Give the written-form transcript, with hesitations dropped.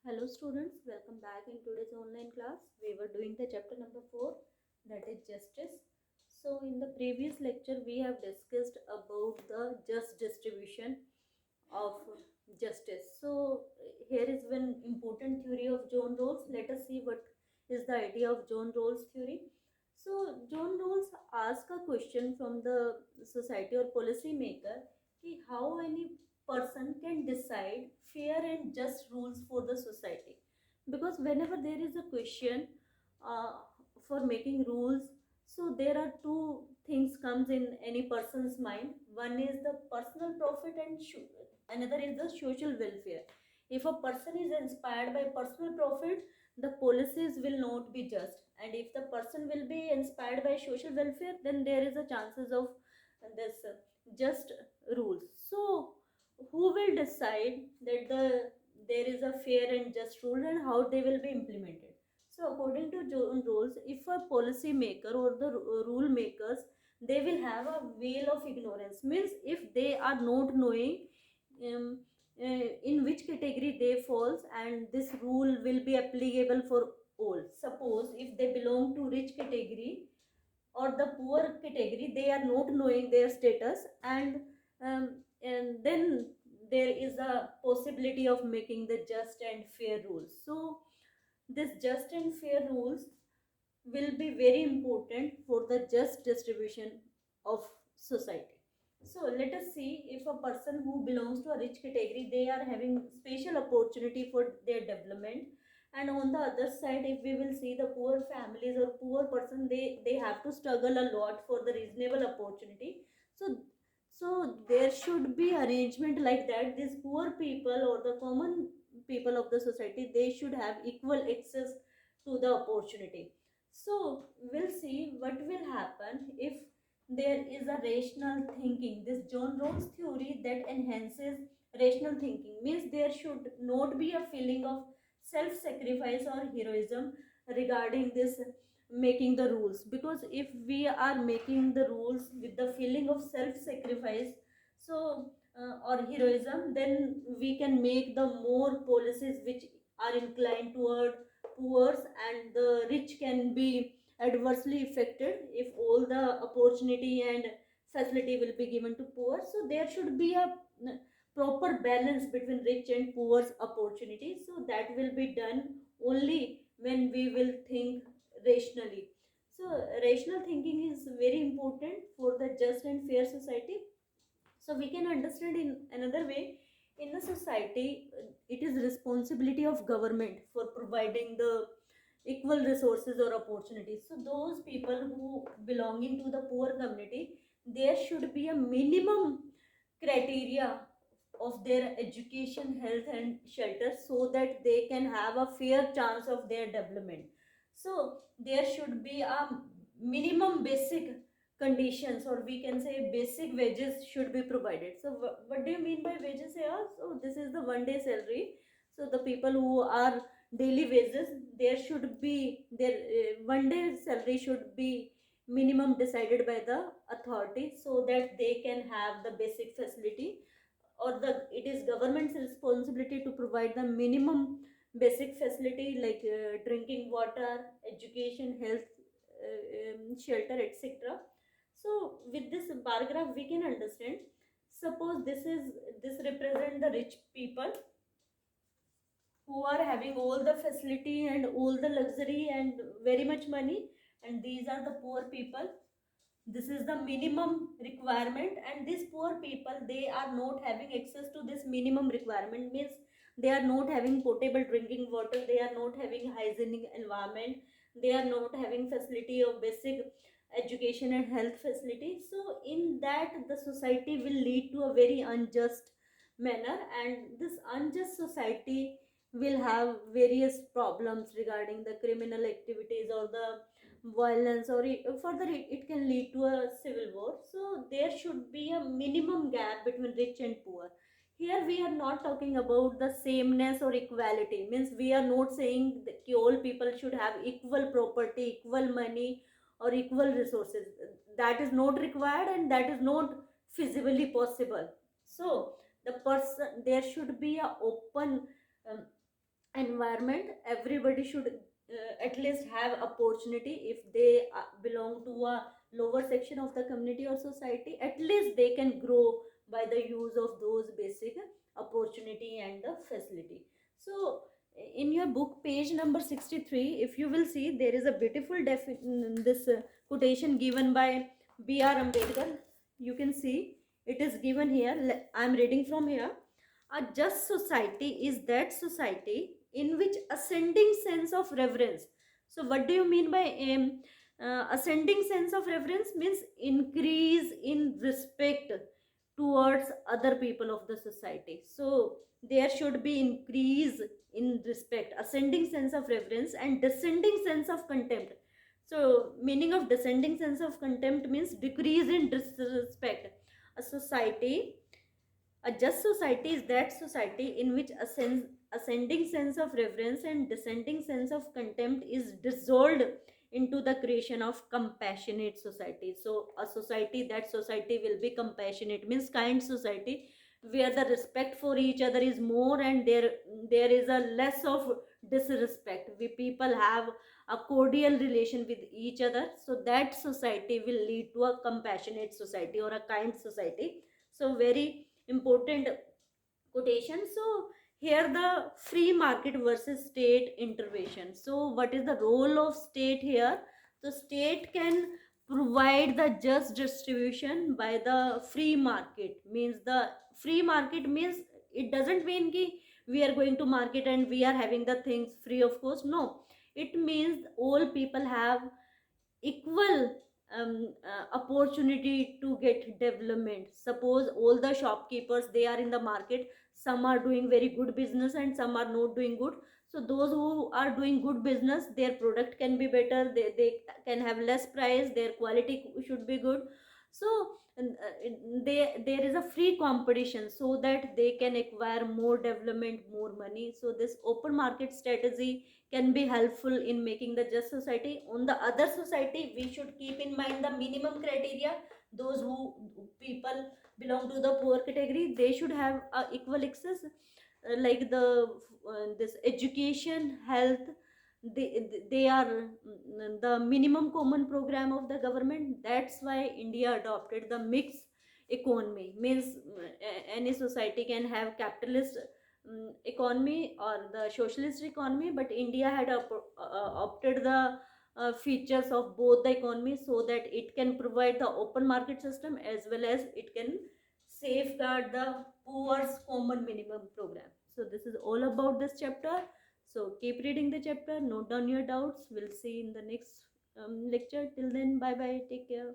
Hello students, welcome back in today's online class. We were doing the chapter number 4, that is justice. So in the previous lecture we have discussed about the just distribution of justice. So here is one important theory of John Rawls. Let us see what is the idea of John Rawls theory. So John Rawls asked a question from the society or policy maker कि how any person can decide fair and just rules for the society, because whenever there is a question uh, for making rules, so there are two things comes in any person's mind. One is the personal profit and another is the social welfare. If a person is inspired by personal profit, the policies will not be just, and if the person will be inspired by social welfare, then there is a chances of this just rules. So who will decide that there is a fair and just rule and how they will be implemented? So according to John rules, if a policy maker or the rule makers, they will have a veil of ignorance, means if they are not knowing um, in which category they falls, and this rule will be applicable for all. Suppose if they belong to rich category or the poor category, they are not knowing their status, and then there is a possibility of making the just and fair rules. So this just and fair rules will be very important for the just distribution of society. So let us see, if a person who belongs to a rich category, they are having special opportunity for their development, and on the other side, if we will see the poor families or poor person, they have to struggle a lot for the reasonable opportunity. So so there should be arrangement like that. These poor people or the common people of the society, they should have equal access to the opportunity. So we'll see what will happen if there is a rational thinking. This John Rawls theory that enhances rational thinking means there should not be a feeling of self-sacrifice or heroism regarding this making the rules, because if we are making the rules with the feeling of self-sacrifice, so or heroism, then we can make the more policies which are inclined toward poor, and the rich can be adversely affected if all the opportunity and facility will be given to poor. So there should be a proper balance between rich and poor's opportunity. So that will be done only when we will think rationally. So rational thinking is very important for the just and fair society. So we can understand in another way, in a society, it is responsibility of government for providing the equal resources or opportunities. So those people who belonging to the poor community, there should be a minimum criteria of their education, health and shelter, so that they can have a fair chance of their development. So there should be a minimum basic conditions, or we can say basic wages should be provided. So what do you mean by wages here? So this is the one day salary. So the people who are daily wages, there should be their one day salary should be minimum decided by the authority, so that they can have the basic facility, or the it is government's responsibility to provide the minimum basic facility like drinking water, education, health, shelter, etc. So with this bar graph we can understand, suppose this represent the rich people who are having all the facility and all the luxury and very much money, and these are the poor people. This is the minimum requirement, and these poor people, they are not having access to this minimum requirement, means they are not having potable drinking water, they are not having hygienic environment, they are not having facility of basic education and health facility. So in that, the society will lead to a very unjust manner, and this unjust society will have various problems regarding the criminal activities or the violence, or further it can lead to a civil war. So there should be a minimum gap between rich and poor. Here we are not talking about the sameness or equality, means we are not saying that all people should have equal property, equal money or equal resources. That is not required and that is not feasibly possible. So the person, there should be a open um, environment, everybody should at least have opportunity. If they belong to a lower section of the community or society, at least they can grow by the use of those basic opportunity and the facility. So in your book page number 63, if you will see, there is a beautiful this quotation given by B.R. Ambedkar. You can see it is given here. I am reading from here. A just society is that society in which ascending sense of reverence. So what do you mean by ascending sense of reverence? Means increase in respect towards other people of the society. So there should be increase in respect, ascending sense of reverence, and descending sense of contempt. So meaning of descending sense of contempt means decrease in disrespect. A society, a just society is that society in which ascending sense of reverence and descending sense of contempt is dissolved into the creation of compassionate society. So a society, that society will be compassionate, means kind society, where the respect for each other is more, and there is a less of disrespect. We people have a cordial relation with each other. So that society will lead to a compassionate society or a kind society. So very important quotation. So here the free market versus state intervention. So what is the role of state here? The state can provide the just distribution by the free market. Means the free market means, it doesn't mean ki we are going to market and we are having the things free of course. No, it means all people have equal opportunity to get development. Suppose all the shopkeepers, they are in the market, some are doing very good business and some are not doing good. So those who are doing good business, their product can be better, they can have less price, their quality should be good. So there is a free competition so that they can acquire more development, more money. So this open market strategy can be helpful in making the just society. On the other society, we should keep in mind the minimum criteria. Those who people belong to the poor category, they should have equal access, like this education, health. They are the minimum common program of the government. That's why India adopted the mixed economy. Means any society can have capitalist economy or the socialist economy, but India had opted the features of both the economies, so that it can provide the open market system as well as it can safeguard the poor's common minimum program. So this is all about this chapter. So keep reading the chapter, note down your doubts. We'll see in the next lecture. Till then, bye bye, take care.